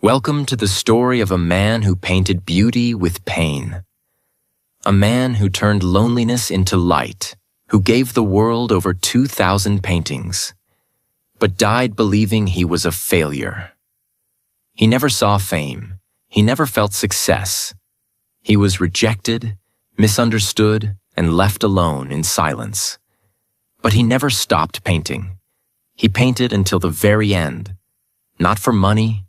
Welcome to the story of a man who painted beauty with pain. A man who turned loneliness into light, who gave the world over 2,000 paintings, but died believing he was a failure. He never saw fame. He never felt success. He was rejected, misunderstood, and left alone in silence. But he never stopped painting. He painted until the very end, not for money,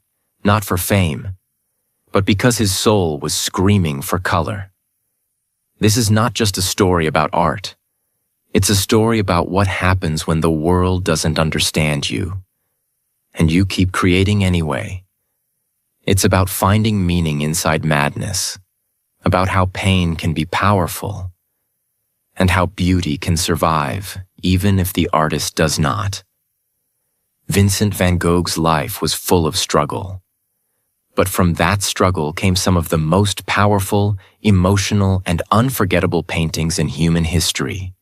not for fame, but because his soul was screaming for color. This is not just a story about art. It's a story about what happens when the world doesn't understand you, and you keep creating anyway. It's about finding meaning inside madness, about how pain can be powerful, and how beauty can survive even if the artist does not. Vincent Van Gogh's life was full of struggle. But from that struggle came some of the most powerful, emotional, and unforgettable paintings in human history.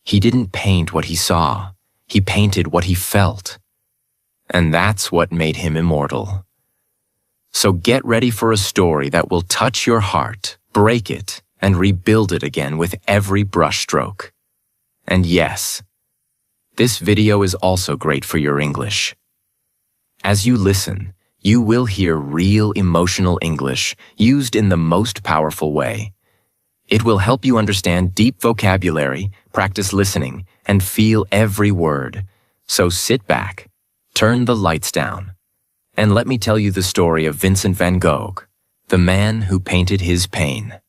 He didn't paint what he saw, he painted what he felt. And that's what made him immortal. So get ready for a story that will touch your heart, break it, and rebuild it again with every brushstroke. And yes, this video is also great for your English. As you listen, you will hear real emotional English used in the most powerful way. It will help you understand deep vocabulary, practice listening, and feel every word. So sit back, turn the lights down, and let me tell you the story of Vincent van Gogh, the man who painted his pain.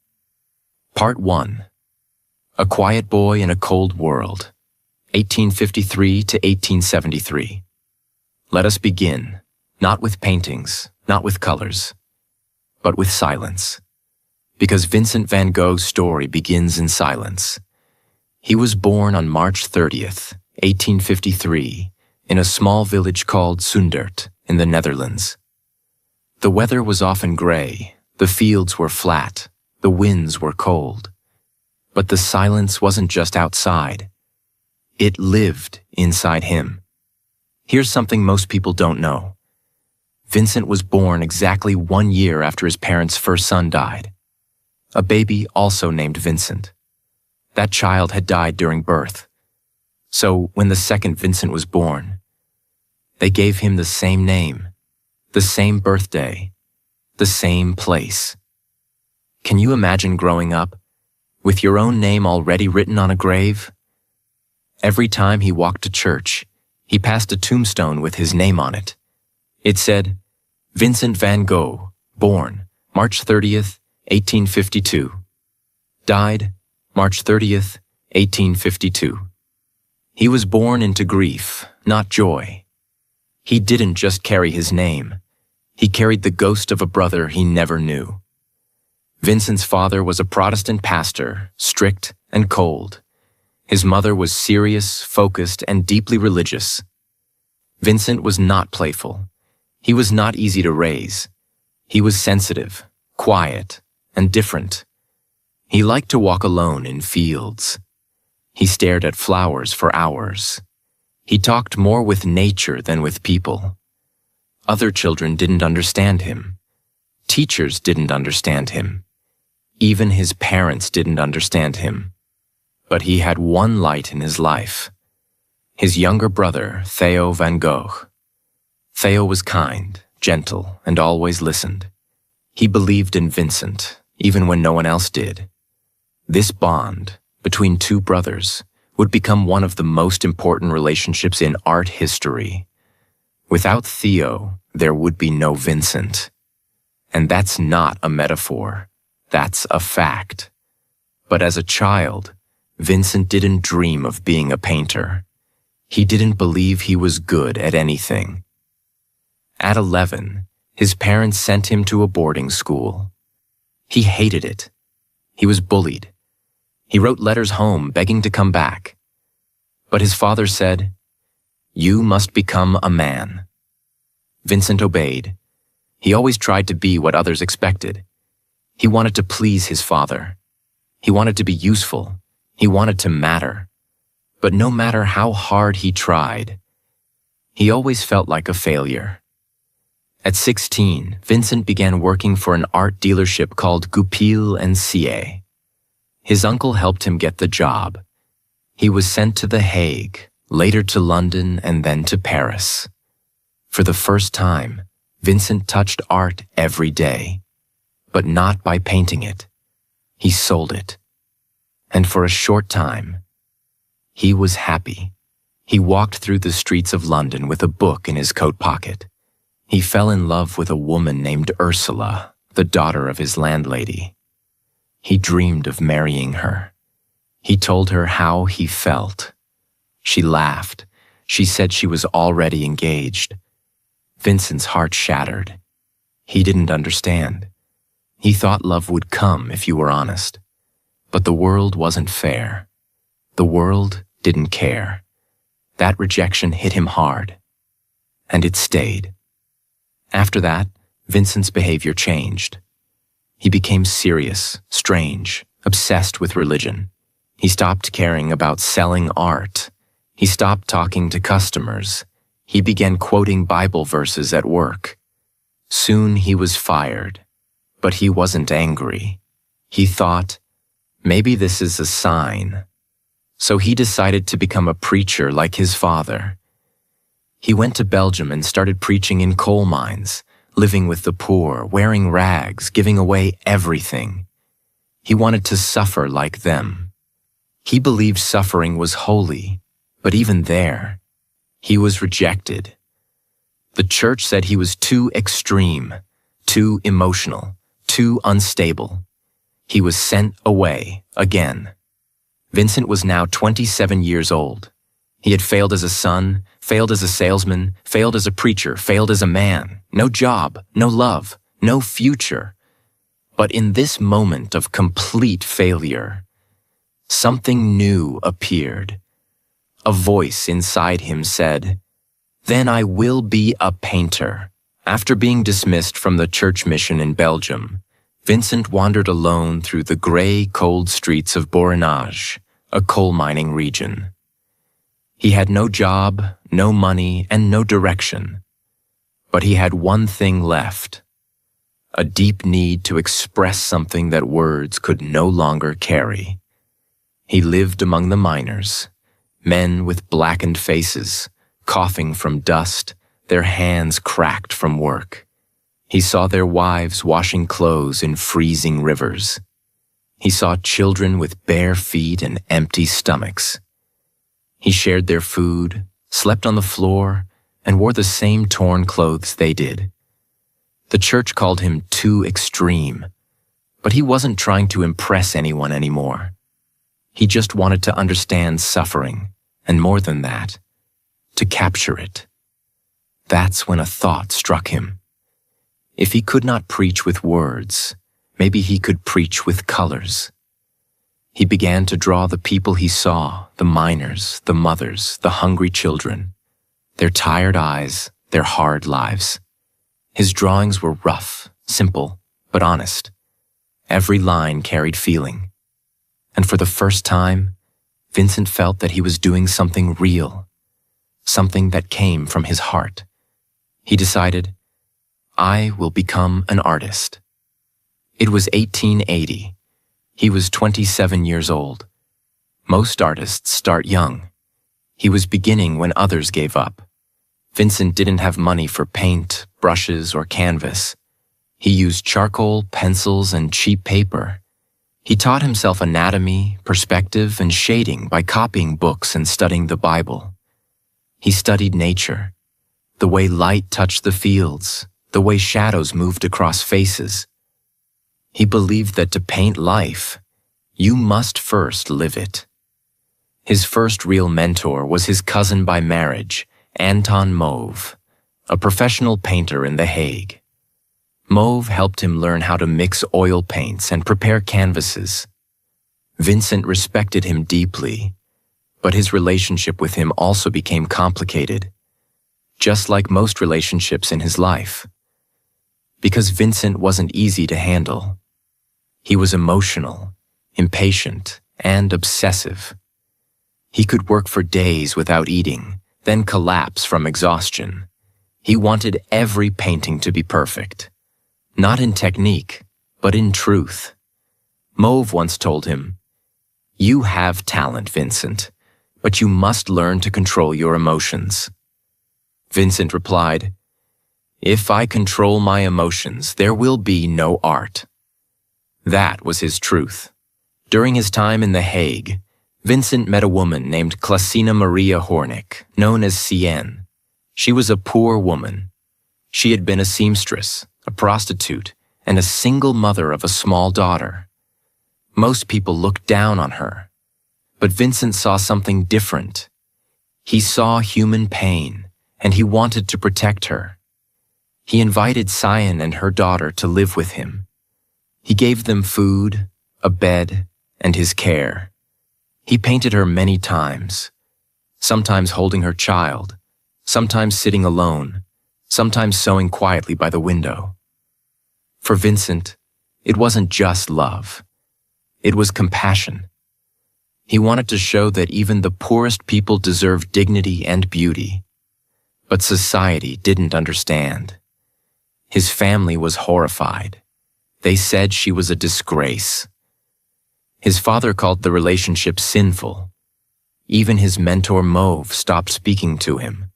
Part 1. A Quiet Boy in a Cold World, 1853 to 1873. Let us begin. Not with paintings, not with colors, but with silence. Because Vincent van Gogh's story begins in silence. He was born on March 30th, 1853, in a small village called Zundert in the Netherlands. The weather was often gray, the fields were flat, the winds were cold. But the silence wasn't just outside. It lived inside him. Here's something most people don't know. Vincent was born exactly 1 year after his parents' first son died. A baby also named Vincent. That child had died during birth. So when the second Vincent was born, they gave him the same name, the same birthday, the same place. Can you imagine growing up with your own name already written on a grave? Every time he walked to church, he passed a tombstone with his name on it. It said, Vincent van Gogh, born March 30th, 1852. Died March 30th, 1852. He was born into grief, not joy. He didn't just carry his name. He carried the ghost of a brother he never knew. Vincent's father was a Protestant pastor, strict and cold. His mother was serious, focused, and deeply religious. Vincent was not playful. He was not easy to raise. He was sensitive, quiet, and different. He liked to walk alone in fields. He stared at flowers for hours. He talked more with nature than with people. Other children didn't understand him. Teachers didn't understand him. Even his parents didn't understand him. But he had one light in his life. His younger brother, Theo van Gogh. Theo was kind, gentle, and always listened. He believed in Vincent, even when no one else did. This bond between two brothers would become one of the most important relationships in art history. Without Theo, there would be no Vincent. And that's not a metaphor. That's a fact. But as a child, Vincent didn't dream of being a painter. He didn't believe he was good at anything. At 11, his parents sent him to a boarding school. He hated it. He was bullied. He wrote letters home begging to come back. But his father said, "You must become a man." Vincent obeyed. He always tried to be what others expected. He wanted to please his father. He wanted to be useful. He wanted to matter. But no matter how hard he tried, he always felt like a failure. At 16, Vincent began working for an art dealership called Goupil and Cie. His uncle helped him get the job. He was sent to The Hague, later to London, and then to Paris. For the first time, Vincent touched art every day, but not by painting it. He sold it. And for a short time, he was happy. He walked through the streets of London with a book in his coat pocket. He fell in love with a woman named Ursula, the daughter of his landlady. He dreamed of marrying her. He told her how he felt. She laughed. She said she was already engaged. Vincent's heart shattered. He didn't understand. He thought love would come if you were honest. But the world wasn't fair. The world didn't care. That rejection hit him hard. And it stayed. After that, Vincent's behavior changed. He became serious, strange, obsessed with religion. He stopped caring about selling art. He stopped talking to customers. He began quoting Bible verses at work. Soon he was fired, but he wasn't angry. He thought, maybe this is a sign. So he decided to become a preacher like his father. He went to Belgium and started preaching in coal mines, living with the poor, wearing rags, giving away everything. He wanted to suffer like them. He believed suffering was holy, but even there, he was rejected. The church said he was too extreme, too emotional, too unstable. He was sent away again. Vincent was now 27 years old. He had failed as a son, failed as a salesman, failed as a preacher, failed as a man. No job, no love, no future. But in this moment of complete failure, something new appeared. A voice inside him said, "Then I will be a painter." After being dismissed from the church mission in Belgium, Vincent wandered alone through the gray, cold streets of Borinage, a coal mining region. He had no job, no money, and no direction. But he had one thing left, a deep need to express something that words could no longer carry. He lived among the miners, men with blackened faces, coughing from dust, their hands cracked from work. He saw their wives washing clothes in freezing rivers. He saw children with bare feet and empty stomachs. He shared their food, slept on the floor, and wore the same torn clothes they did. The church called him too extreme, but he wasn't trying to impress anyone anymore. He just wanted to understand suffering, and more than that, to capture it. That's when a thought struck him. If he could not preach with words, maybe he could preach with colors. He began to draw the people he saw, the miners, the mothers, the hungry children, their tired eyes, their hard lives. His drawings were rough, simple, but honest. Every line carried feeling. And for the first time, Vincent felt that he was doing something real, something that came from his heart. He decided, I will become an artist. It was 1880. He was 27 years old. Most artists start young. He was beginning when others gave up. Vincent didn't have money for paint, brushes, or canvas. He used charcoal, pencils, and cheap paper. He taught himself anatomy, perspective, and shading by copying books and studying the Bible. He studied nature, the way light touched the fields, the way shadows moved across faces. He believed that to paint life, you must first live it. His first real mentor was his cousin by marriage, Anton Mauve, a professional painter in The Hague. Mauve helped him learn how to mix oil paints and prepare canvases. Vincent respected him deeply, but his relationship with him also became complicated, just like most relationships in his life. Because Vincent wasn't easy to handle. He was emotional, impatient, and obsessive. He could work for days without eating, then collapse from exhaustion. He wanted every painting to be perfect, not in technique, but in truth. Mauve once told him, "You have talent, Vincent, but you must learn to control your emotions." Vincent replied, "If I control my emotions, there will be no art." That was his truth. During his time in The Hague, Vincent met a woman named Clasina Maria Hornick, known as CN. She was a poor woman. She had been a seamstress, a prostitute, and a single mother of a small daughter. Most people looked down on her, but Vincent saw something different. He saw human pain, and he wanted to protect her. He invited Cyan and her daughter to live with him. He gave them food, a bed, and his care. He painted her many times, sometimes holding her child, sometimes sitting alone, sometimes sewing quietly by the window. For Vincent, it wasn't just love. It was compassion. He wanted to show that even the poorest people deserve dignity and beauty. But society didn't understand. His family was horrified. They said she was a disgrace. His father called the relationship sinful. Even his mentor Mauve stopped speaking to him.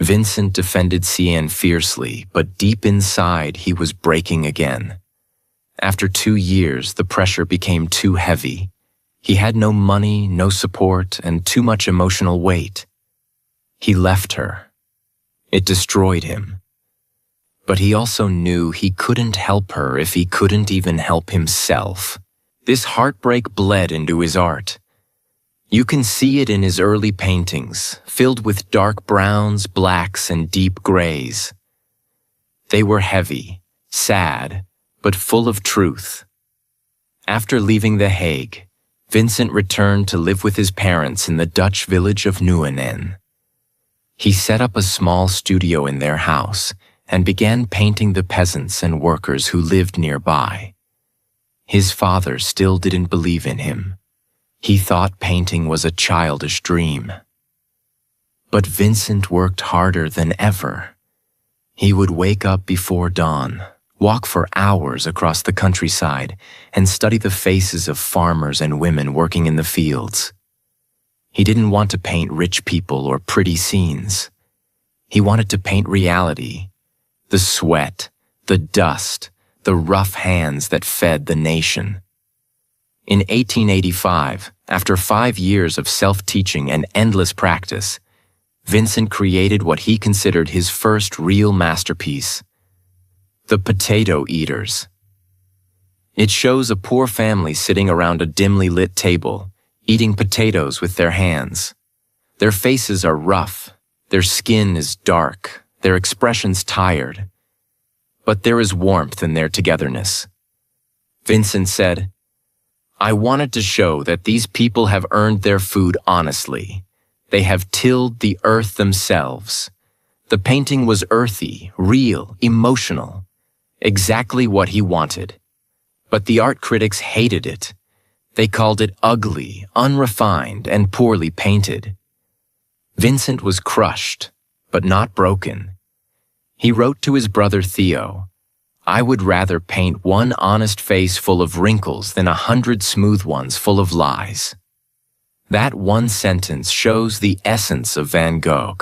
Vincent defended Cyan fiercely, but deep inside he was breaking again. After 2 years, the pressure became too heavy. He had no money, no support, and too much emotional weight. He left her. It destroyed him. But he also knew he couldn't help her if he couldn't even help himself. This heartbreak bled into his art. You can see it in his early paintings, filled with dark browns, blacks, and deep grays. They were heavy, sad, but full of truth. After leaving The Hague, Vincent returned to live with his parents in the Dutch village of Nieuwenen. He set up a small studio in their house and began painting the peasants and workers who lived nearby. His father still didn't believe in him. He thought painting was a childish dream. But Vincent worked harder than ever. He would wake up before dawn, walk for hours across the countryside, and study the faces of farmers and women working in the fields. He didn't want to paint rich people or pretty scenes. He wanted to paint reality, the sweat, the dust, the rough hands that fed the nation. In 1885, after 5 years of self-teaching and endless practice, Vincent created what he considered his first real masterpiece, The Potato Eaters. It shows a poor family sitting around a dimly lit table, eating potatoes with their hands. Their faces are rough, their skin is dark, their expressions tired. But there is warmth in their togetherness. Vincent said, "I wanted to show that these people have earned their food honestly. They have tilled the earth themselves." The painting was earthy, real, emotional, exactly what he wanted. But the art critics hated it. They called it ugly, unrefined, and poorly painted. Vincent was crushed, but not broken. He wrote to his brother Theo, "I would rather paint one honest face full of wrinkles than 100 smooth ones full of lies." That one sentence shows the essence of Van Gogh,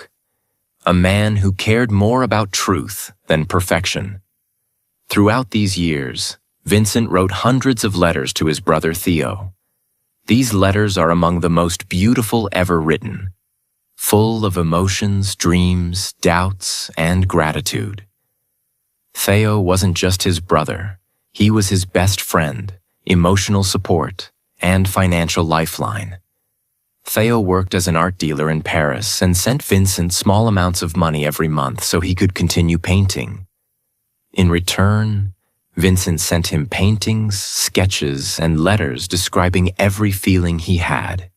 a man who cared more about truth than perfection. Throughout these years, Vincent wrote hundreds of letters to his brother Theo. These letters are among the most beautiful ever written, full of emotions, dreams, doubts, and gratitude. Theo wasn't just his brother. He was his best friend, emotional support, and financial lifeline. Theo worked as an art dealer in Paris and sent Vincent small amounts of money every month so he could continue painting. In return, Vincent sent him paintings, sketches, and letters describing every feeling he had.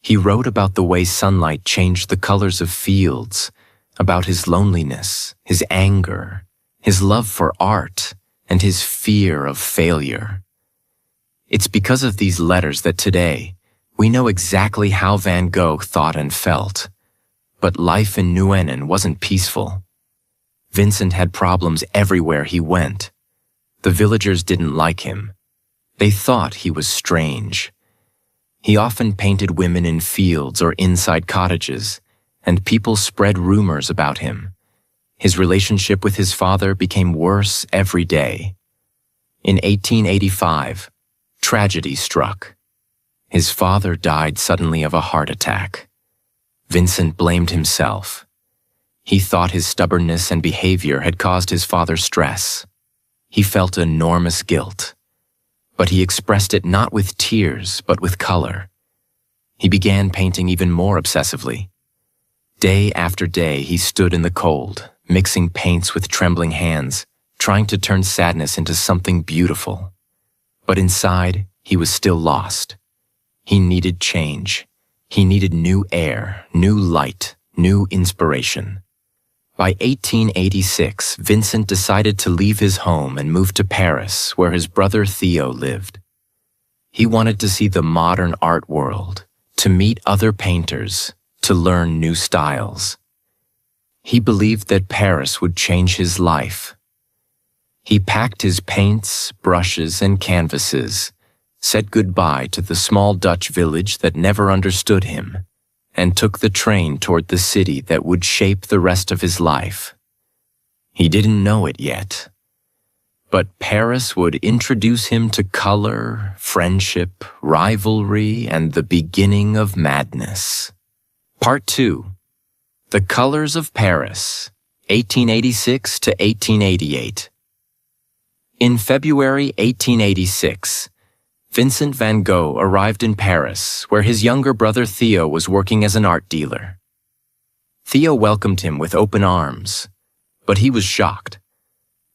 He wrote about the way sunlight changed the colors of fields, about his loneliness, his anger, his love for art, and his fear of failure. It's because of these letters that today, we know exactly how Van Gogh thought and felt. But life in Nieuwenen wasn't peaceful. Vincent had problems everywhere he went. The villagers didn't like him. They thought he was strange. He often painted women in fields or inside cottages, and people spread rumors about him. His relationship with his father became worse every day. In 1885, tragedy struck. His father died suddenly of a heart attack. Vincent blamed himself. He thought his stubbornness and behavior had caused his father stress. He felt enormous guilt, but he expressed it not with tears, but with color. He began painting even more obsessively. Day after day, he stood in the cold, mixing paints with trembling hands, trying to turn sadness into something beautiful. But inside, he was still lost. He needed change. He needed new air, new light, new inspiration. By 1886, Vincent decided to leave his home and move to Paris, where his brother Theo lived. He wanted to see the modern art world, to meet other painters, to learn new styles. He believed that Paris would change his life. He packed his paints, brushes, and canvases, said goodbye to the small Dutch village that never understood him, and took the train toward the city that would shape the rest of his life. He didn't know it yet, but Paris would introduce him to color, friendship, rivalry, and the beginning of madness. Part 2. The Colors of Paris, 1886 to 1888. In February 1886, Vincent Van Gogh arrived in Paris, where his younger brother Theo was working as an art dealer. Theo welcomed him with open arms, but he was shocked.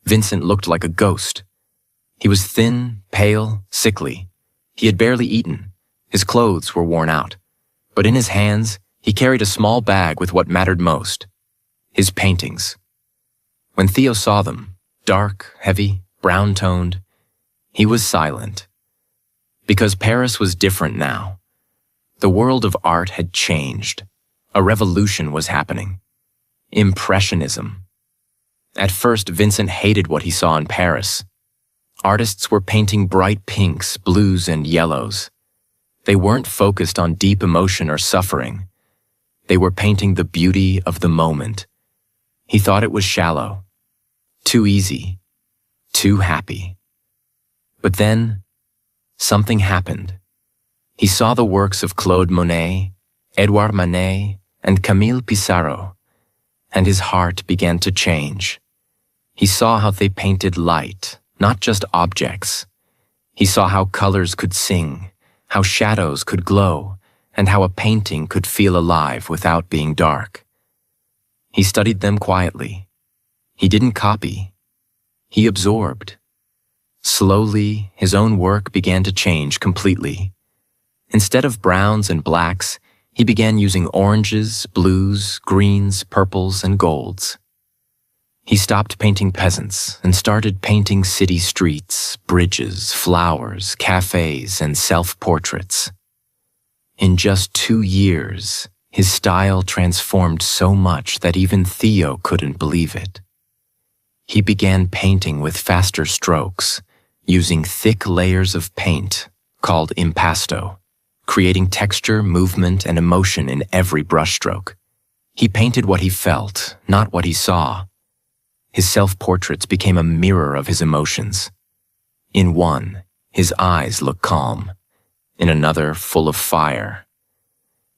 Vincent looked like a ghost. He was thin, pale, sickly. He had barely eaten. His clothes were worn out. But in his hands, he carried a small bag with what mattered most: his paintings. When Theo saw them, dark, heavy, brown-toned, he was silent. Because Paris was different now. The world of art had changed. A revolution was happening. Impressionism. At first, Vincent hated what he saw in Paris. Artists were painting bright pinks, blues, and yellows. They weren't focused on deep emotion or suffering. They were painting the beauty of the moment. He thought it was shallow, too easy, too happy. But then, something happened. He saw the works of Claude Monet, Edouard Manet, and Camille Pissarro, and his heart began to change. He saw how they painted light, not just objects. He saw how colors could sing, how shadows could glow, and how a painting could feel alive without being dark. He studied them quietly. He didn't copy. He absorbed. Slowly, his own work began to change completely. Instead of browns and blacks, he began using oranges, blues, greens, purples, and golds. He stopped painting peasants and started painting city streets, bridges, flowers, cafes, and self-portraits. In just 2 years, his style transformed so much that even Theo couldn't believe it. He began painting with faster strokes, using thick layers of paint, called impasto, creating texture, movement, and emotion in every brushstroke. He painted what he felt, not what he saw. His self-portraits became a mirror of his emotions. In one, his eyes look calm. In another, full of fire.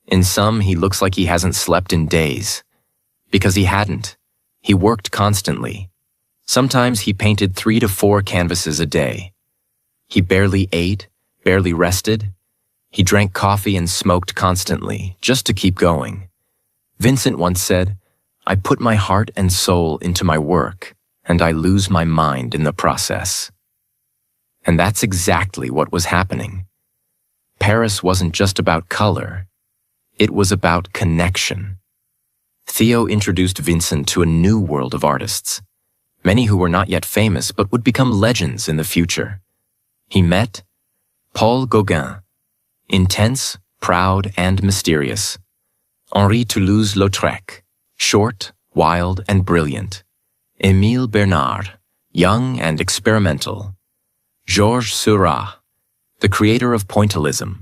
In some, he looks like he hasn't slept in days. Because he hadn't. He worked constantly. Sometimes he painted 3 to 4 canvases a day. He barely ate, barely rested. He drank coffee and smoked constantly, just to keep going. Vincent once said, "I put my heart and soul into my work, and I lose my mind in the process." And that's exactly what was happening. Paris wasn't just about color. It was about connection. Theo introduced Vincent to a new world of artists, many who were not yet famous but would become legends in the future. He met Paul Gauguin, intense, proud, and mysterious. Henri Toulouse-Lautrec, short, wild, and brilliant. Émile Bernard, young and experimental, Georges Seurat, the creator of pointillism.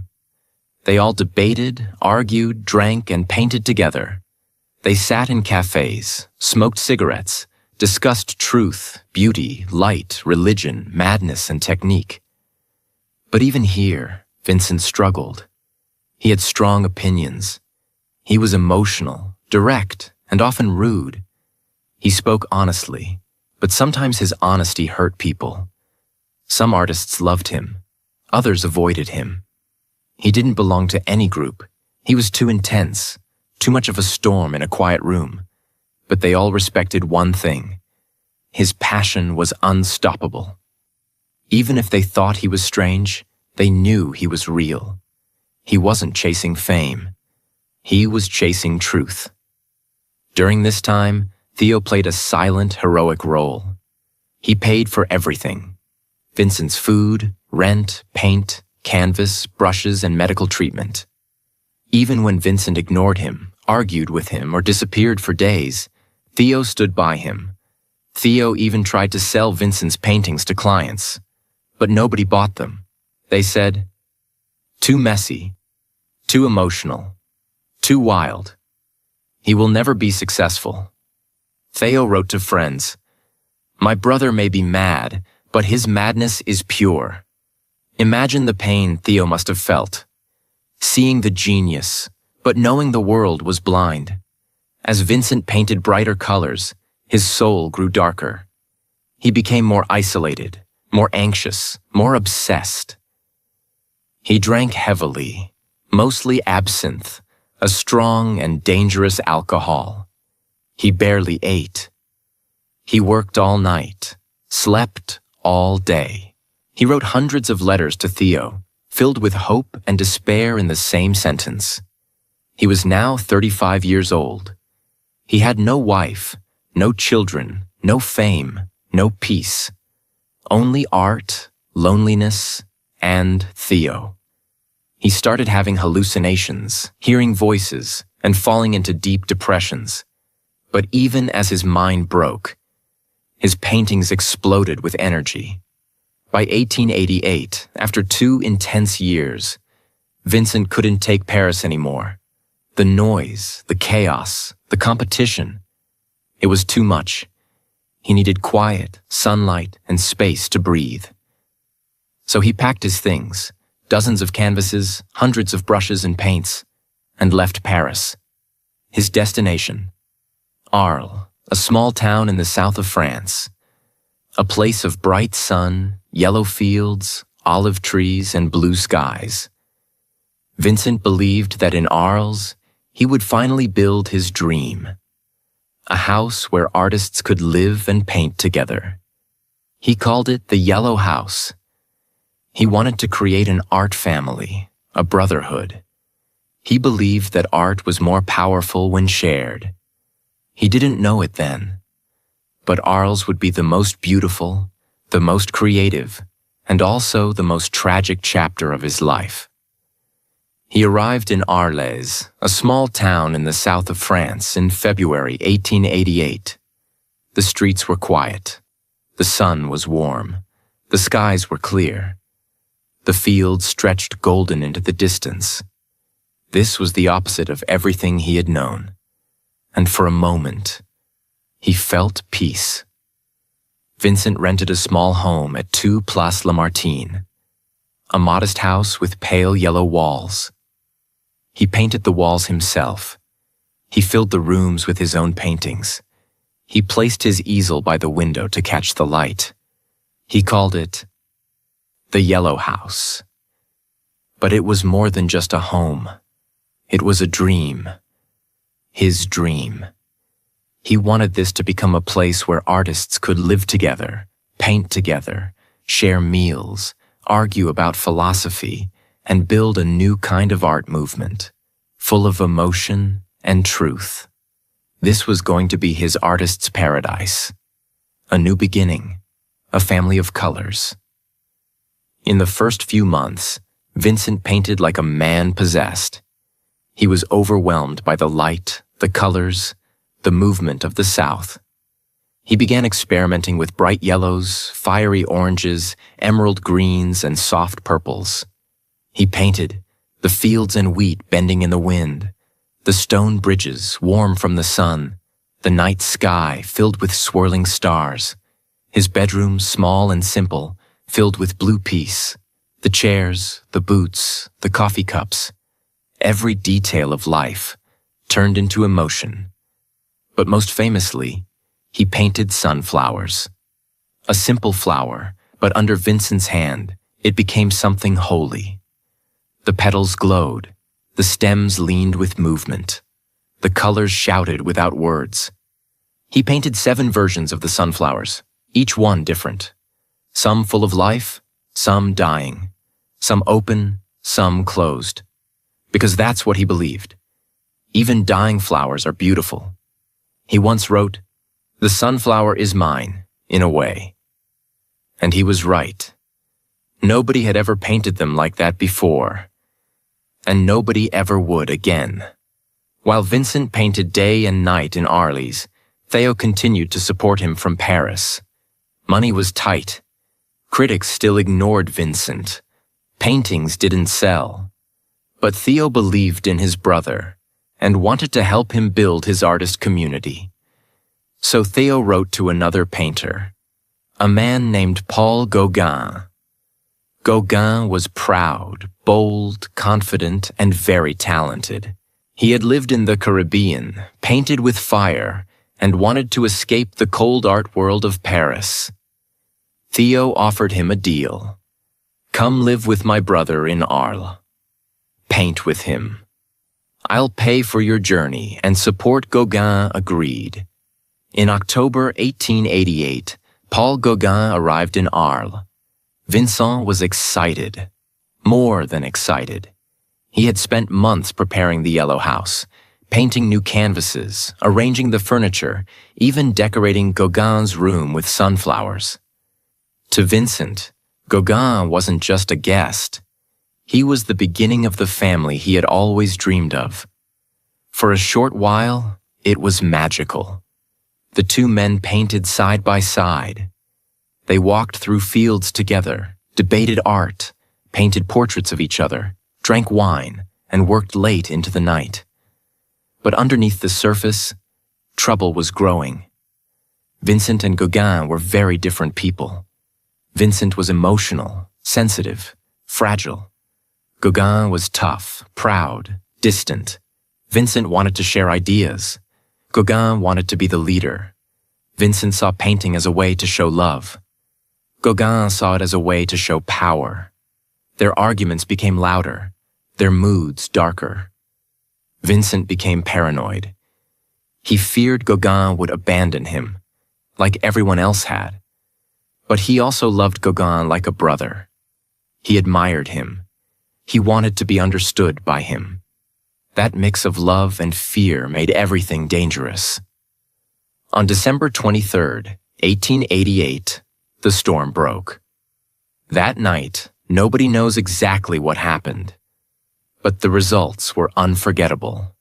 They all debated, argued, drank, and painted together. They sat in cafes, smoked cigarettes, discussed truth, beauty, light, religion, madness, and technique. But even here, Vincent struggled. He had strong opinions. He was emotional, direct, and often rude. He spoke honestly, but sometimes his honesty hurt people. Some artists loved him. Others avoided him. He didn't belong to any group. He was too intense, too much of a storm in a quiet room. But they all respected one thing. His passion was unstoppable. Even if they thought he was strange, they knew he was real. He wasn't chasing fame. He was chasing truth. During this time, Theo played a silent, heroic role. He paid for everything. Vincent's food, rent, paint, canvas, brushes, and medical treatment. Even when Vincent ignored him, argued with him, or disappeared for days, Theo stood by him. Theo even tried to sell Vincent's paintings to clients, but nobody bought them. They said, "Too messy, too emotional, too wild. He will never be successful." Theo wrote to friends, "My brother may be mad, but his madness is pure." Imagine the pain Theo must have felt, seeing the genius, but knowing the world was blind. As Vincent painted brighter colors, his soul grew darker. He became more isolated, more anxious, more obsessed. He drank heavily, mostly absinthe, a strong and dangerous alcohol. He barely ate. He worked all night, slept all day. He wrote hundreds of letters to Theo, filled with hope and despair in the same sentence. He was now 35 years old. He had no wife, no children, no fame, no peace. Only art, loneliness, and Theo. He started having hallucinations, hearing voices, and falling into deep depressions. But even as his mind broke, his paintings exploded with energy. By 1888, after 2 intense years, Vincent couldn't take Paris anymore. The noise, the chaos, the competition. It was too much. He needed quiet, sunlight, and space to breathe. So he packed his things, dozens of canvases, hundreds of brushes and paints, and left Paris. His destination, Arles, a small town in the south of France. A place of bright sun, yellow fields, olive trees, and blue skies. Vincent believed that in Arles, he would finally build his dream. A house where artists could live and paint together. He called it the Yellow House. He wanted to create an art family, a brotherhood. He believed that art was more powerful when shared. He didn't know it then, but Arles would be the most beautiful, the most creative, and also the most tragic chapter of his life. He arrived in Arles, a small town in the south of France, in February 1888. The streets were quiet. The sun was warm. The skies were clear. The fields stretched golden into the distance. This was the opposite of everything he had known. And for a moment, he felt peace. Vincent rented a small home at 2 Place Lamartine, a modest house with pale yellow walls. He painted the walls himself. He filled the rooms with his own paintings. He placed his easel by the window to catch the light. He called it the Yellow House. But it was more than just a home. It was a dream. His dream. He wanted this to become a place where artists could live together, paint together, share meals, argue about philosophy, and build a new kind of art movement, full of emotion and truth. This was going to be his artist's paradise. A new beginning, a family of colors. In the first few months, Vincent painted like a man possessed. He was overwhelmed by the light, the colors, the movement of the South. He began experimenting with bright yellows, fiery oranges, emerald greens, and soft purples. He painted the fields and wheat bending in the wind, the stone bridges warm from the sun, the night sky filled with swirling stars, his bedroom small and simple, filled with blue peace, the chairs, the boots, the coffee cups, every detail of life turned into emotion. But most famously, he painted sunflowers. A simple flower, but under Vincent's hand, it became something holy. The petals glowed, the stems leaned with movement. The colors shouted without words. He painted 7 versions of the sunflowers, each one different. Some full of life, some dying, some open, some closed. Because that's what he believed. Even dying flowers are beautiful. He once wrote, "The sunflower is mine, in a way." And he was right. Nobody had ever painted them like that before. And nobody ever would again. While Vincent painted day and night in Arles, Theo continued to support him from Paris. Money was tight. Critics still ignored Vincent. Paintings didn't sell. But Theo believed in his brother and wanted to help him build his artist community. So Theo wrote to another painter, a man named Paul Gauguin. Gauguin was proud, bold, confident, and very talented. He had lived in the Caribbean, painted with fire, and wanted to escape the cold art world of Paris. Theo offered him a deal. "Come live with my brother in Arles. Paint with him. I'll pay for your journey," and support Gauguin agreed. In October 1888, Paul Gauguin arrived in Arles. Vincent was excited, more than excited. He had spent months preparing the yellow house, painting new canvases, arranging the furniture, even decorating Gauguin's room with sunflowers. To Vincent, Gauguin wasn't just a guest. He was the beginning of the family he had always dreamed of. For a short while, it was magical. The 2 men painted side by side. They walked through fields together, debated art, painted portraits of each other, drank wine, and worked late into the night. But underneath the surface, trouble was growing. Vincent and Gauguin were very different people. Vincent was emotional, sensitive, fragile. Gauguin was tough, proud, distant. Vincent wanted to share ideas. Gauguin wanted to be the leader. Vincent saw painting as a way to show love. Gauguin saw it as a way to show power. Their arguments became louder, their moods darker. Vincent became paranoid. He feared Gauguin would abandon him, like everyone else had. But he also loved Gauguin like a brother. He admired him. He wanted to be understood by him. That mix of love and fear made everything dangerous. On December 23rd, 1888, the storm broke. That night, nobody knows exactly what happened, but the results were unforgettable.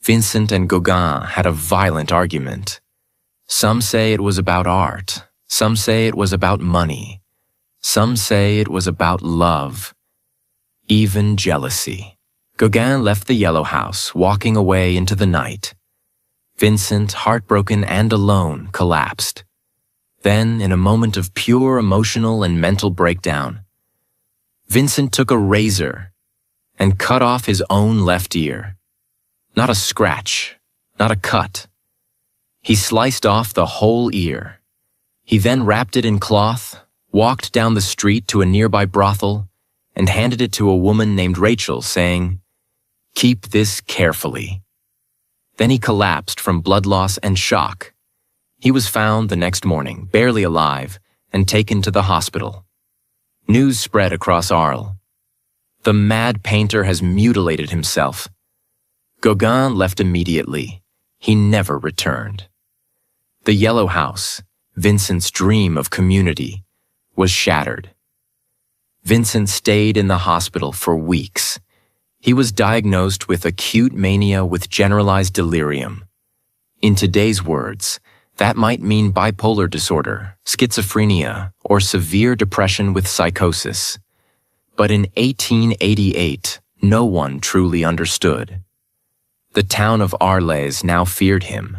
Vincent and Gauguin had a violent argument. Some say it was about art. Some say it was about money. Some say it was about love. Even jealousy. Gauguin left the yellow house, walking away into the night. Vincent, heartbroken and alone, collapsed. Then, in a moment of pure emotional and mental breakdown, Vincent took a razor and cut off his own left ear. Not a scratch, not a cut. He sliced off the whole ear. He then wrapped it in cloth, walked down the street to a nearby brothel, and handed it to a woman named Rachel, saying, "Keep this carefully." Then he collapsed from blood loss and shock. He was found the next morning, barely alive, and taken to the hospital. News spread across Arles. The mad painter has mutilated himself. Gauguin left immediately. He never returned. The yellow house, Vincent's dream of community, was shattered. Vincent stayed in the hospital for weeks. He was diagnosed with acute mania with generalized delirium. In today's words, That might mean bipolar disorder, schizophrenia, or severe depression with psychosis. But in 1888, no one truly understood. The town of Arles now feared him.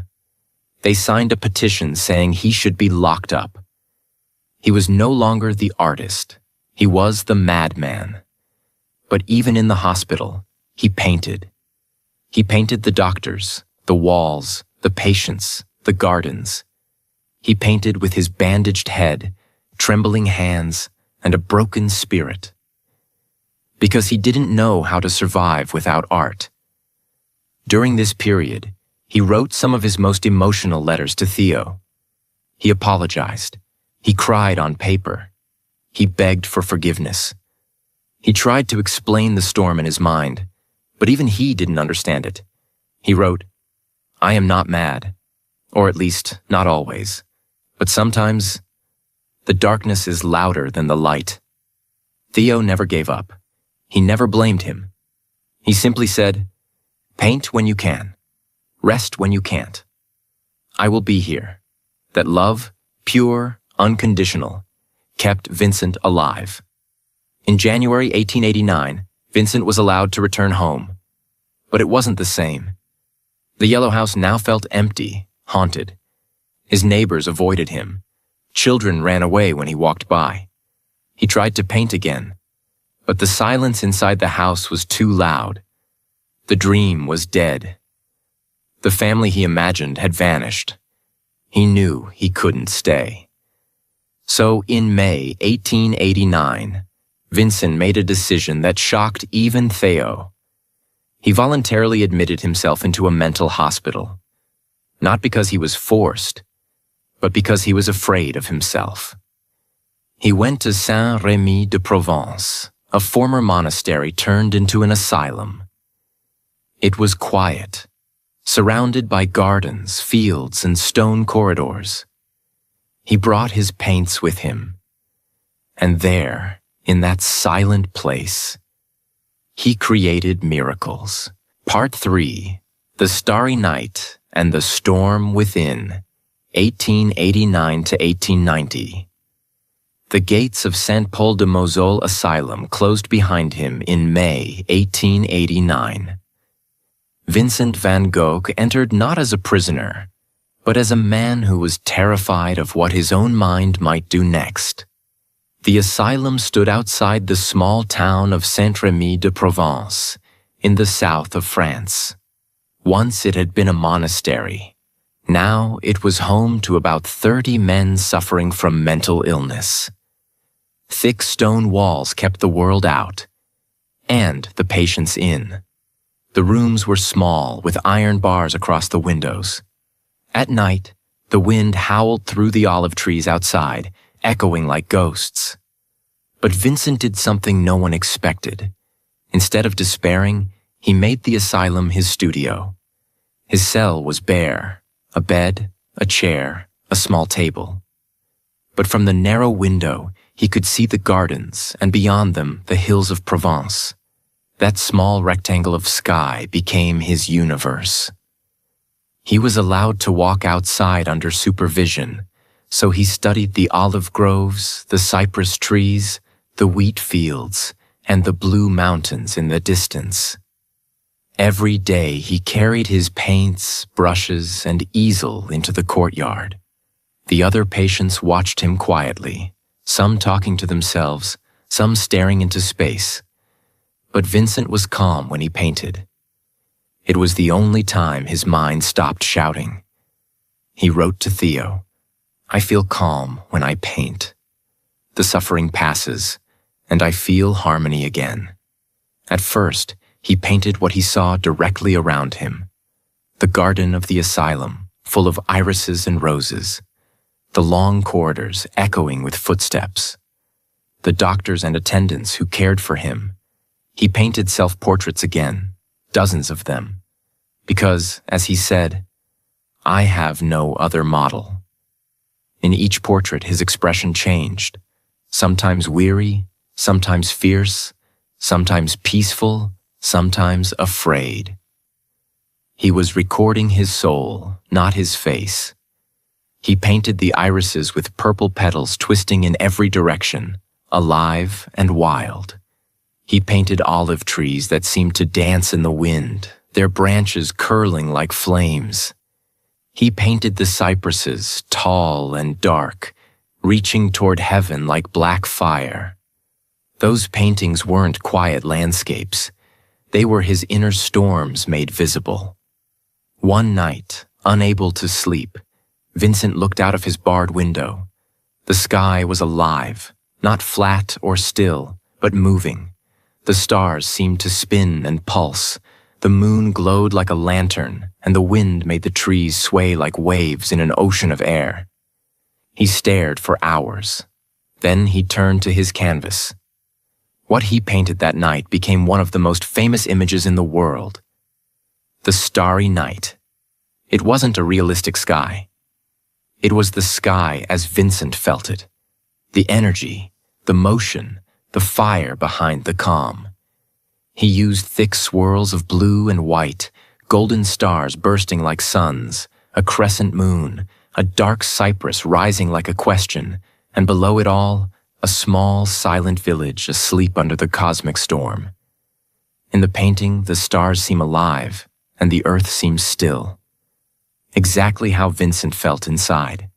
They signed a petition saying he should be locked up. He was no longer the artist. He was the madman. But even in the hospital, he painted. He painted the doctors, the walls, the patients, the gardens. He painted with his bandaged head, trembling hands, and a broken spirit. Because he didn't know how to survive without art. During this period, he wrote some of his most emotional letters to Theo. He apologized. He cried on paper. He begged for forgiveness. He tried to explain the storm in his mind, but even he didn't understand it. He wrote, "I am not mad, or at least not always, but sometimes the darkness is louder than the light." Theo never gave up. He never blamed him. He simply said, "Paint when you can. Rest when you can't. I will be here." That love, pure, unconditional, kept Vincent alive. In January 1889, Vincent was allowed to return home. But it wasn't the same. The yellow house now felt empty, haunted. His neighbors avoided him. Children ran away when he walked by. He tried to paint again, but the silence inside the house was too loud. The dream was dead. The family he imagined had vanished. He knew he couldn't stay. So in May 1889, Vincent made a decision that shocked even Theo. He voluntarily admitted himself into a mental hospital, not because he was forced, but because he was afraid of himself. He went to Saint-Rémy-de-Provence, a former monastery turned into an asylum. It was quiet, surrounded by gardens, fields, and stone corridors. He brought his paints with him, and there, in that silent place, he created miracles. Part 3, The Starry Night and the Storm Within, 1889 to 1890. The gates of Saint Paul de Moselle Asylum closed behind him in May 1889. Vincent Van Gogh entered not as a prisoner, but as a man who was terrified of what his own mind might do next. The asylum stood outside the small town of Saint-Rémy-de-Provence, in the south of France. Once it had been a monastery. Now it was home to about 30 men suffering from mental illness. Thick stone walls kept the world out, and the patients in. The rooms were small, with iron bars across the windows. At night, the wind howled through the olive trees outside, echoing like ghosts. But Vincent did something no one expected. Instead of despairing, he made the asylum his studio. His cell was bare, a bed, a chair, a small table. But from the narrow window, he could see the gardens, and beyond them, the hills of Provence. That small rectangle of sky became his universe. He was allowed to walk outside under supervision, so he studied the olive groves, the cypress trees, the wheat fields, and the blue mountains in the distance. Every day he carried his paints, brushes, and easel into the courtyard. The other patients watched him quietly, some talking to themselves, some staring into space. But Vincent was calm when he painted. It was the only time his mind stopped shouting. He wrote to Theo, "I feel calm when I paint. The suffering passes, and I feel harmony again." At first, he painted what he saw directly around him. The garden of the asylum, full of irises and roses. The long corridors echoing with footsteps. The doctors and attendants who cared for him. He painted self-portraits again, dozens of them. Because, as he said, "I have no other model." In each portrait, his expression changed. Sometimes weary, sometimes fierce, sometimes peaceful, sometimes afraid. He was recording his soul, not his face. He painted the irises with purple petals twisting in every direction, alive and wild. He painted olive trees that seemed to dance in the wind, their branches curling like flames. He painted the cypresses, tall and dark, reaching toward heaven like black fire. Those paintings weren't quiet landscapes. They were his inner storms made visible. One night, unable to sleep, Vincent looked out of his barred window. The sky was alive, not flat or still, but moving. The stars seemed to spin and pulse. The moon glowed like a lantern, and the wind made the trees sway like waves in an ocean of air. He stared for hours. Then he turned to his canvas. What he painted that night became one of the most famous images in the world. The starry night. It wasn't a realistic sky. It was the sky as Vincent felt it. The energy, the motion, the fire behind the calm. He used thick swirls of blue and white, golden stars bursting like suns, a crescent moon, a dark cypress rising like a question, and below it all, a small, silent village asleep under the cosmic storm. In the painting, the stars seem alive, and the earth seems still. Exactly how Vincent felt inside.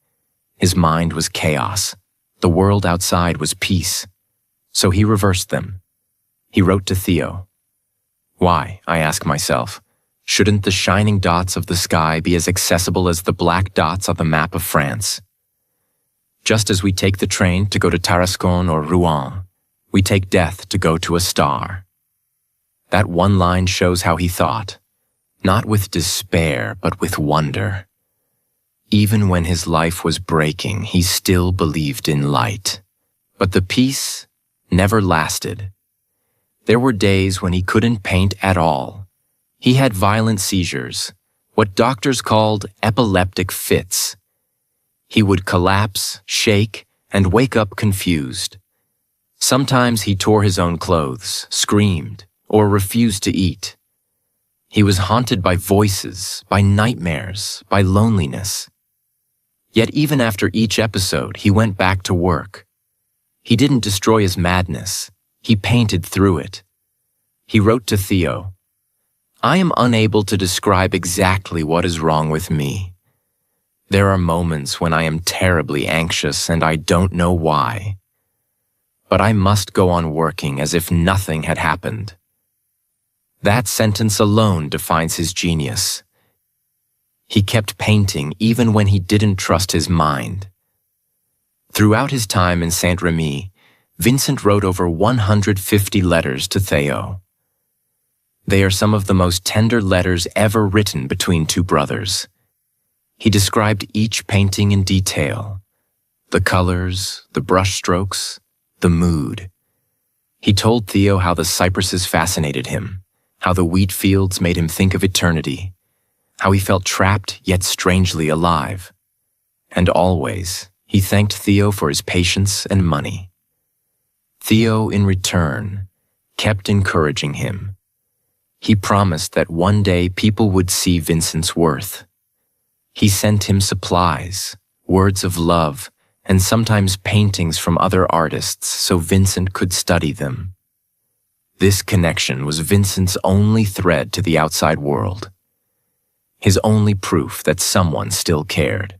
His mind was chaos. The world outside was peace. So he reversed them. He wrote to Theo. Why, I ask myself, shouldn't the shining dots of the sky be as accessible as the black dots on the map of France? Just as we take the train to go to Tarascon or Rouen, we take death to go to a star. That one line shows how he thought, not with despair, but with wonder. Even when his life was breaking, he still believed in light. But the peace never lasted. There were days when he couldn't paint at all. He had violent seizures, what doctors called epileptic fits. He would collapse, shake, and wake up confused. Sometimes he tore his own clothes, screamed, or refused to eat. He was haunted by voices, by nightmares, by loneliness. Yet even after each episode, he went back to work. He didn't destroy his madness. He painted through it. He wrote to Theo, I am unable to describe exactly what is wrong with me. There are moments when I am terribly anxious and I don't know why. But I must go on working as if nothing had happened. That sentence alone defines his genius. He kept painting even when he didn't trust his mind. Throughout his time in Saint-Rémy, Vincent wrote over 150 letters to Theo. They are some of the most tender letters ever written between two brothers. He described each painting in detail, the colors, the brushstrokes, the mood. He told Theo how the cypresses fascinated him, how the wheat fields made him think of eternity, how he felt trapped yet strangely alive. And always, he thanked Theo for his patience and money. Theo, in return, kept encouraging him. He promised that one day people would see Vincent's worth. He sent him supplies, words of love, and sometimes paintings from other artists so Vincent could study them. This connection was Vincent's only thread to the outside world, his only proof that someone still cared.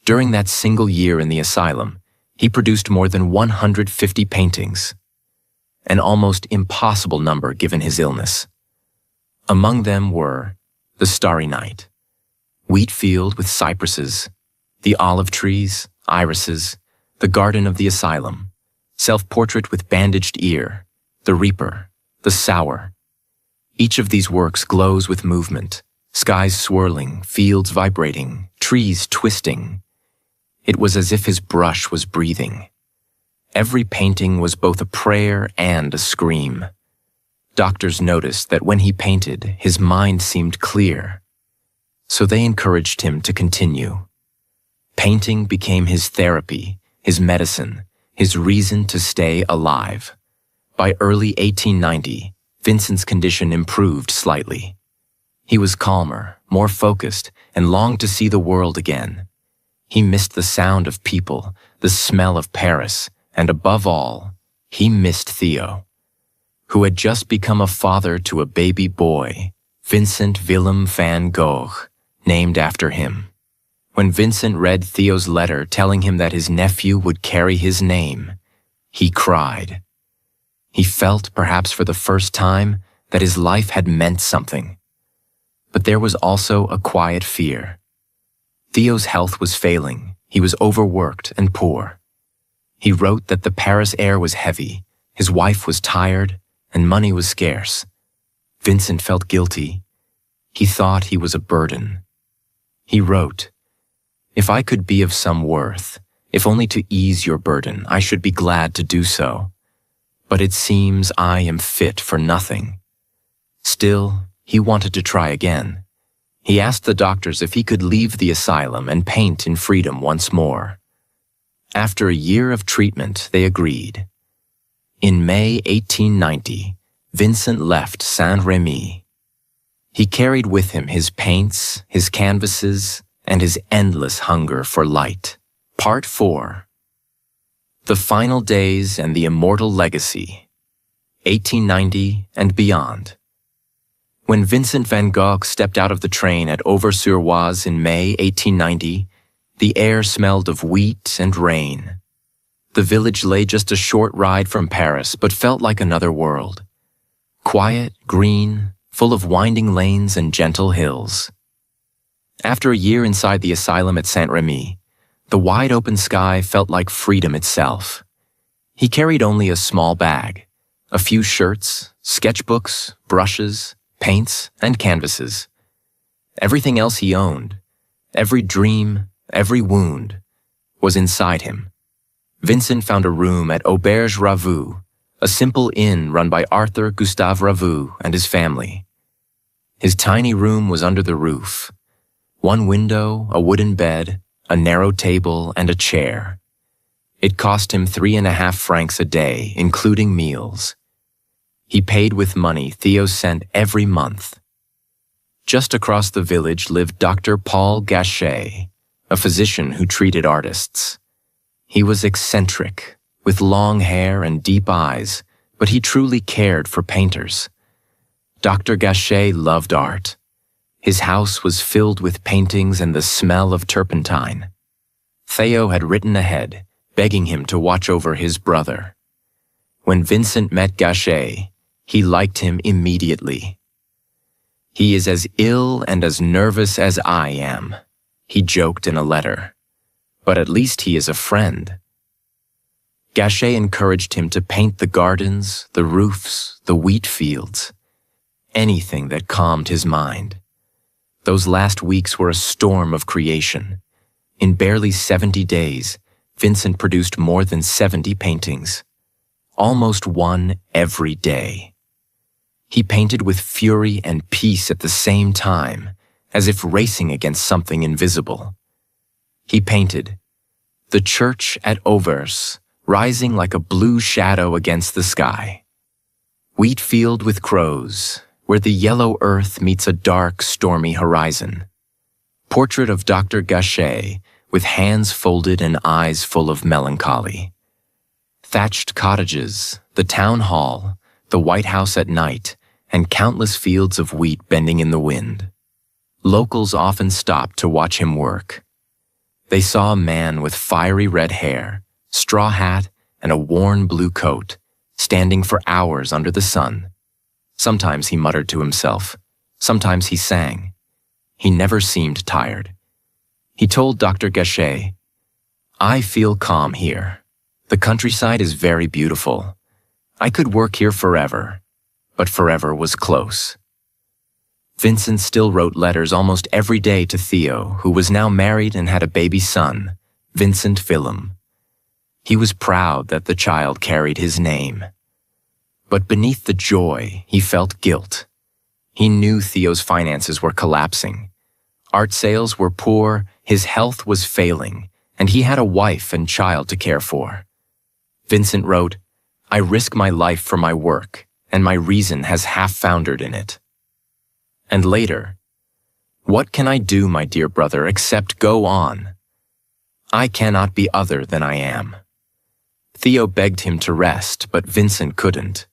During that single year in the asylum, he produced more than 150 paintings, an almost impossible number given his illness. Among them were the starry night, wheat field with cypresses, the olive trees, irises, the garden of the asylum, self-portrait with bandaged ear, the reaper, the sower. Each of these works glows with movement, skies swirling, fields vibrating, trees twisting. It was as if his brush was breathing. Every painting was both a prayer and a scream. Doctors noticed that when he painted, his mind seemed clear. So they encouraged him to continue. Painting became his therapy, his medicine, his reason to stay alive. By early 1890, Vincent's condition improved slightly. He was calmer, more focused, and longed to see the world again. He missed the sound of people, the smell of Paris, and above all, he missed Theo, who had just become a father to a baby boy, Vincent Van Gogh, named after him. When Vincent read Theo's letter telling him that his nephew would carry his name, he cried. He felt, perhaps for the first time, that his life had meant something. But there was also a quiet fear. Theo's health was failing. He was overworked and poor. He wrote that the Paris air was heavy, his wife was tired, and money was scarce. Vincent felt guilty. He thought he was a burden. He wrote, "If I could be of some worth, if only to ease your burden, I should be glad to do so. But it seems I am fit for nothing." Still, he wanted to try again. He asked the doctors if he could leave the asylum and paint in freedom once more. After a year of treatment, they agreed. In May 1890, Vincent left Saint-Rémy. He carried with him his paints, his canvases, and his endless hunger for light. Part 4. The Final Days and the Immortal Legacy, 1890 and beyond. When Vincent van Gogh stepped out of the train at Auvers-sur-Oise in May 1890, the air smelled of wheat and rain. The village lay just a short ride from Paris, but felt like another world. Quiet, green, full of winding lanes and gentle hills. After a year inside the asylum at Saint-Rémy, the wide-open sky felt like freedom itself. He carried only a small bag, a few shirts, sketchbooks, brushes, paints, and canvases. Everything else he owned, every dream, every wound, was inside him. Vincent found a room at Auberge Ravoux, a simple inn run by Arthur Gustave Ravoux and his family. His tiny room was under the roof. One window, a wooden bed, a narrow table, and a chair. It cost him 3.5 francs a day, including meals. He paid with money Theo sent every month. Just across the village lived Dr. Paul Gachet, a physician who treated artists. He was eccentric, with long hair and deep eyes, but he truly cared for painters. Dr. Gachet loved art. His house was filled with paintings and the smell of turpentine. Theo had written ahead, begging him to watch over his brother. When Vincent met Gachet, he liked him immediately. "He is as ill and as nervous as I am," he joked in a letter. "But at least he is a friend." Gachet encouraged him to paint the gardens, the roofs, the wheat fields, anything that calmed his mind. Those last weeks were a storm of creation. In barely 70 days, Vincent produced more than 70 paintings, almost one every day. He painted with fury and peace at the same time, as if racing against something invisible. He painted the church at Auvers, rising like a blue shadow against the sky. Wheat field with crows, where the yellow earth meets a dark, stormy horizon. Portrait of Dr. Gachet, with hands folded and eyes full of melancholy. Thatched cottages, the town hall, the White House at night, and countless fields of wheat bending in the wind. Locals often stopped to watch him work. They saw a man with fiery red hair, straw hat, and a worn blue coat, standing for hours under the sun. Sometimes he muttered to himself. Sometimes he sang. He never seemed tired. He told Dr. Gachet, "I feel calm here. The countryside is very beautiful. I could work here forever." But forever was close. Vincent still wrote letters almost every day to Theo, who was now married and had a baby son, Vincent Willem. He was proud that the child carried his name. But beneath the joy, he felt guilt. He knew Theo's finances were collapsing. Art sales were poor, his health was failing, and he had a wife and child to care for. Vincent wrote, "I risk my life for my work, and my reason has half-foundered in it." And later, "What can I do, my dear brother, except go on? I cannot be other than I am." Theo begged him to rest, but Vincent couldn't.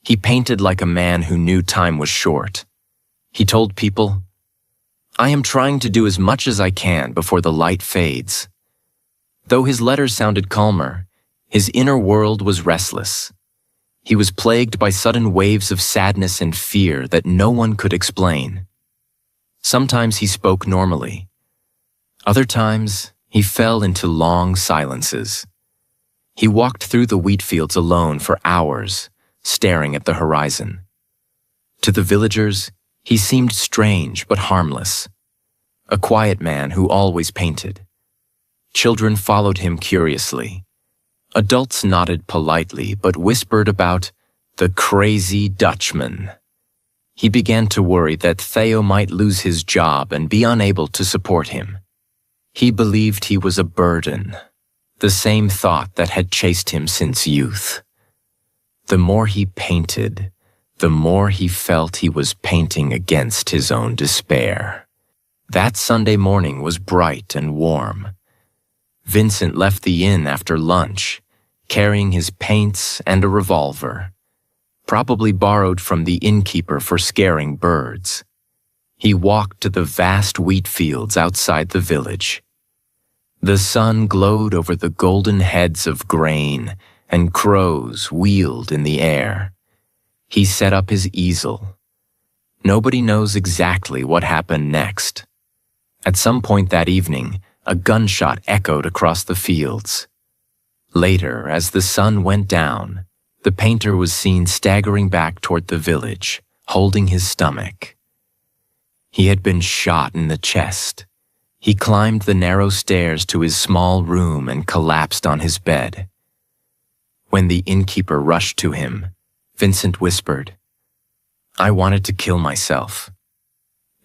He painted like a man who knew time was short. He told people, "I am trying to do as much as I can before the light fades." Though his letters sounded calmer, his inner world was restless. He was plagued by sudden waves of sadness and fear that no one could explain. Sometimes he spoke normally. Other times, he fell into long silences. He walked through the wheat fields alone for hours, staring at the horizon. To the villagers, he seemed strange but harmless. A quiet man who always painted. Children followed him curiously. Adults nodded politely but whispered about the crazy Dutchman. He began to worry that Theo might lose his job and be unable to support him. He believed he was a burden, the same thought that had chased him since youth. The more he painted, the more he felt he was painting against his own despair. That Sunday morning was bright and warm. Vincent left the inn after lunch, carrying his paints and a revolver, probably borrowed from the innkeeper for scaring birds. He walked to the vast wheat fields outside the village. The sun glowed over the golden heads of grain, and crows wheeled in the air. He set up his easel. Nobody knows exactly what happened next. At some point that evening, a gunshot echoed across the fields. Later, as the sun went down, the painter was seen staggering back toward the village, holding his stomach. He had been shot in the chest. He climbed the narrow stairs to his small room and collapsed on his bed. When the innkeeper rushed to him, Vincent whispered, "I wanted to kill myself."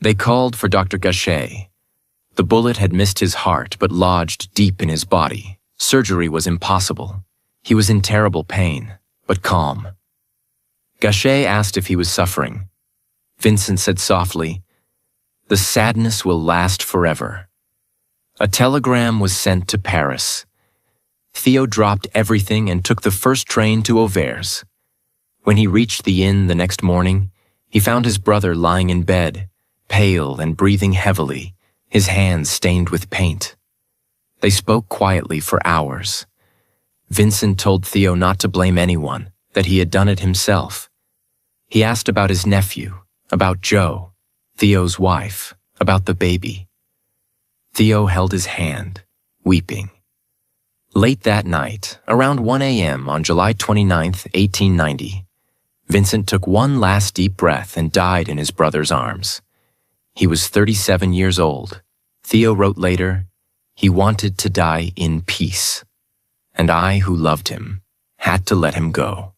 They called for Dr. Gachet. The bullet had missed his heart but lodged deep in his body. Surgery was impossible. He was in terrible pain, but calm. Gachet asked if he was suffering. Vincent said softly, "The sadness will last forever." A telegram was sent to Paris. Theo dropped everything and took the first train to Auvers. When he reached the inn the next morning, he found his brother lying in bed, pale and breathing heavily, his hands stained with paint. They spoke quietly for hours. Vincent told Theo not to blame anyone, that he had done it himself. He asked about his nephew, about Jo, Theo's wife, about the baby. Theo held his hand, weeping. Late that night, around 1 a.m. on July 29, 1890, Vincent took one last deep breath and died in his brother's arms. He was 37 years old. Theo wrote later, "He wanted to die in peace, and I, who loved him, had to let him go."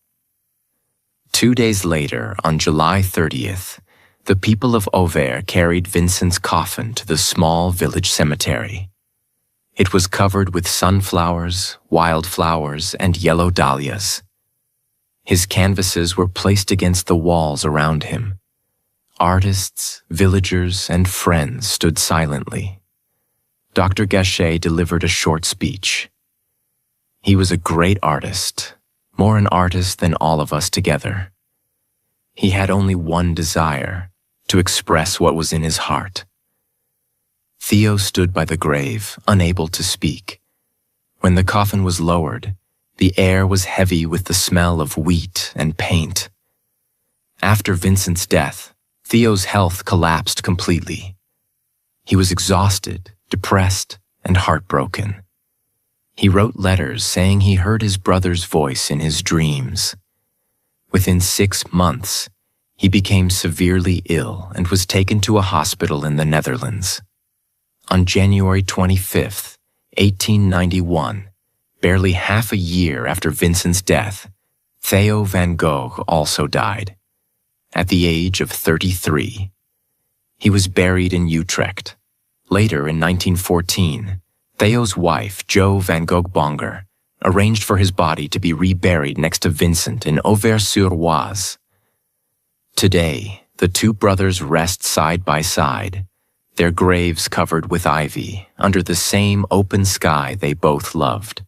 2 days later, on July 30th, the people of Auvers carried Vincent's coffin to the small village cemetery. It was covered with sunflowers, wildflowers, and yellow dahlias. His canvases were placed against the walls around him. Artists, villagers, and friends stood silently. Dr. Gachet delivered a short speech. He was a great artist, more an artist than all of us together. He had only one desire, to express what was in his heart. Theo stood by the grave, unable to speak. When the coffin was lowered, the air was heavy with the smell of wheat and paint. After Vincent's death, Theo's health collapsed completely. He was exhausted, depressed, and heartbroken. He wrote letters saying he heard his brother's voice in his dreams. Within 6 months, he became severely ill and was taken to a hospital in the Netherlands. On January 25, 1891, barely half a year after Vincent's death, Theo Van Gogh also died, at the age of 33. He was buried in Utrecht. Later, in 1914, Theo's wife, Jo Van Gogh Bonger, arranged for his body to be reburied next to Vincent in Auvers-sur-Oise. Today, the two brothers rest side by side, their graves covered with ivy, under the same open sky they both loved.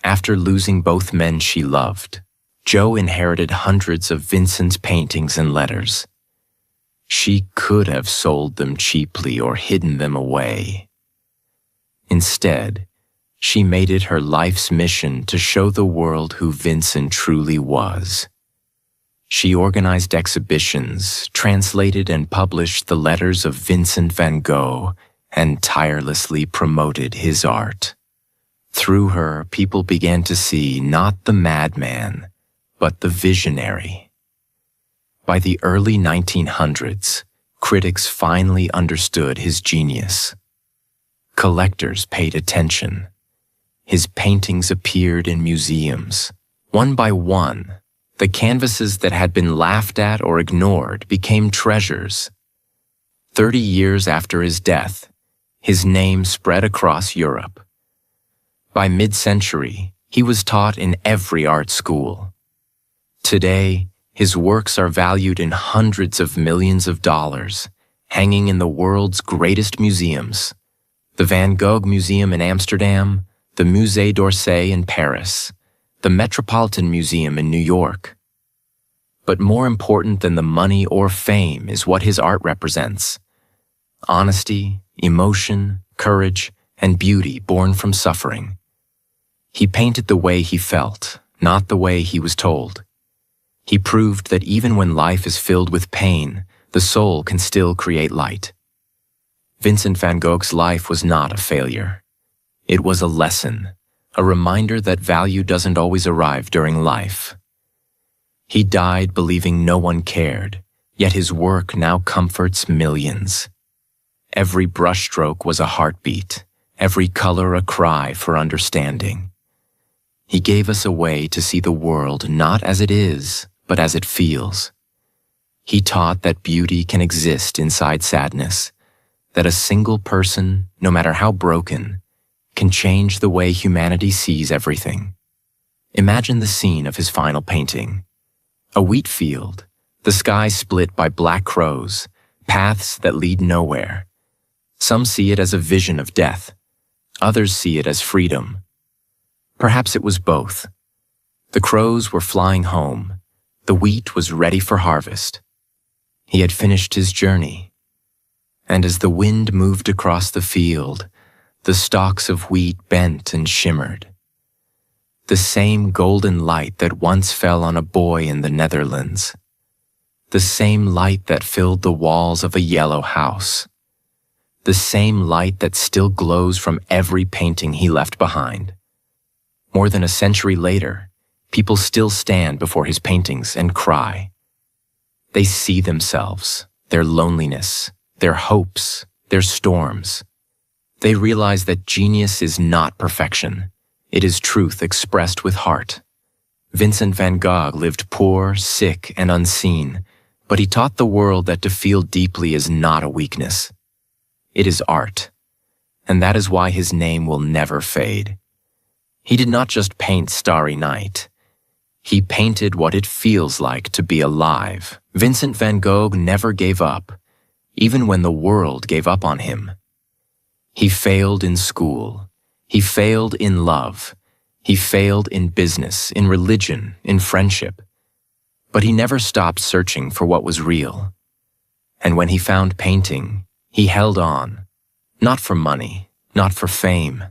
After losing both men she loved, Jo inherited hundreds of Vincent's paintings and letters. She could have sold them cheaply or hidden them away. Instead, she made it her life's mission to show the world who Vincent truly was. She organized exhibitions, translated and published the letters of Vincent van Gogh, and tirelessly promoted his art. Through her, people began to see not the madman, but the visionary. By the early 1900s, critics finally understood his genius. Collectors paid attention. His paintings appeared in museums. One by one, the canvases that had been laughed at or ignored became treasures. 30 years after his death, his name spread across Europe. By mid-century, he was taught in every art school. Today, his works are valued in hundreds of millions of dollars, hanging in the world's greatest museums: the Van Gogh Museum in Amsterdam, the Musée d'Orsay in Paris, the Metropolitan Museum in New York. But more important than the money or fame is what his art represents: honesty, emotion, courage, and beauty born from suffering. He painted the way he felt, not the way he was told. He proved that even when life is filled with pain, the soul can still create light. Vincent van Gogh's life was not a failure. It was a lesson, a reminder that value doesn't always arrive during life. He died believing no one cared, yet his work now comforts millions. Every brushstroke was a heartbeat, every color a cry for understanding. He gave us a way to see the world not as it is, but as it feels. He taught that beauty can exist inside sadness, that a single person, no matter how broken, can change the way humanity sees everything. Imagine the scene of his final painting. A wheat field, the sky split by black crows, paths that lead nowhere. Some see it as a vision of death. Others see it as freedom. Perhaps it was both. The crows were flying home. The wheat was ready for harvest. He had finished his journey. And as the wind moved across the field, the stalks of wheat bent and shimmered. The same golden light that once fell on a boy in the Netherlands. The same light that filled the walls of a yellow house. The same light that still glows from every painting he left behind. More than a century later, people still stand before his paintings and cry. They see themselves, their loneliness, their hopes, their storms. They realize that genius is not perfection. It is truth expressed with heart. Vincent van Gogh lived poor, sick, and unseen, but he taught the world that to feel deeply is not a weakness. It is art, and that is why his name will never fade. He did not just paint Starry Night. He painted what it feels like to be alive. Vincent van Gogh never gave up, even when the world gave up on him. He failed in school. He failed in love. He failed in business, in religion, in friendship. But he never stopped searching for what was real. And when he found painting, he held on, not for money, not for fame,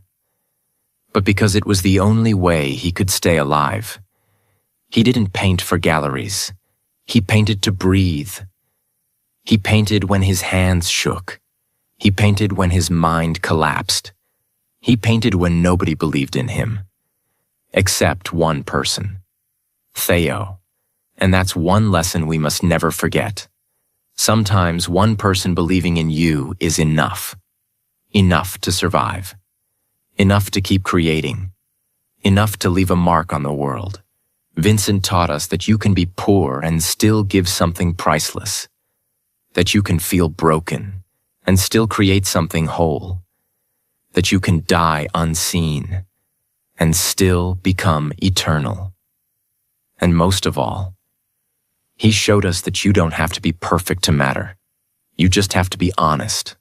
but because it was the only way he could stay alive. He didn't paint for galleries. He painted to breathe. He painted when his hands shook. He painted when his mind collapsed. He painted when nobody believed in him, except one person, Theo. And that's one lesson we must never forget. Sometimes one person believing in you is enough. Enough to survive. Enough to keep creating. Enough to leave a mark on the world. Vincent taught us that you can be poor and still give something priceless. That you can feel broken and still create something whole. That you can die unseen and still become eternal. And most of all, he showed us that you don't have to be perfect to matter. You just have to be honest,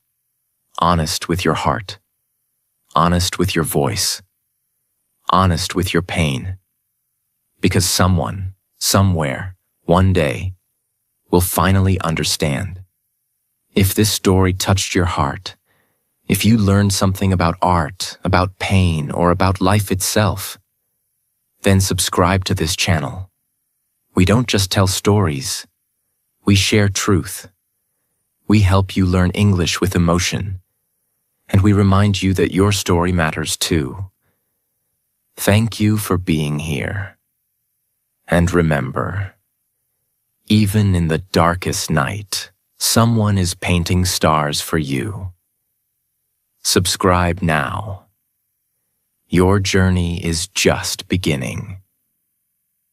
honest with your heart, honest with your voice, honest with your pain, because someone, somewhere, one day, will finally understand. If this story touched your heart, if you learned something about art, about pain, or about life itself, then subscribe to this channel. We don't just tell stories, we share truth. We help you learn English with emotion, and we remind you that your story matters too. Thank you for being here. And remember, even in the darkest night, someone is painting stars for you. Subscribe now. Your journey is just beginning.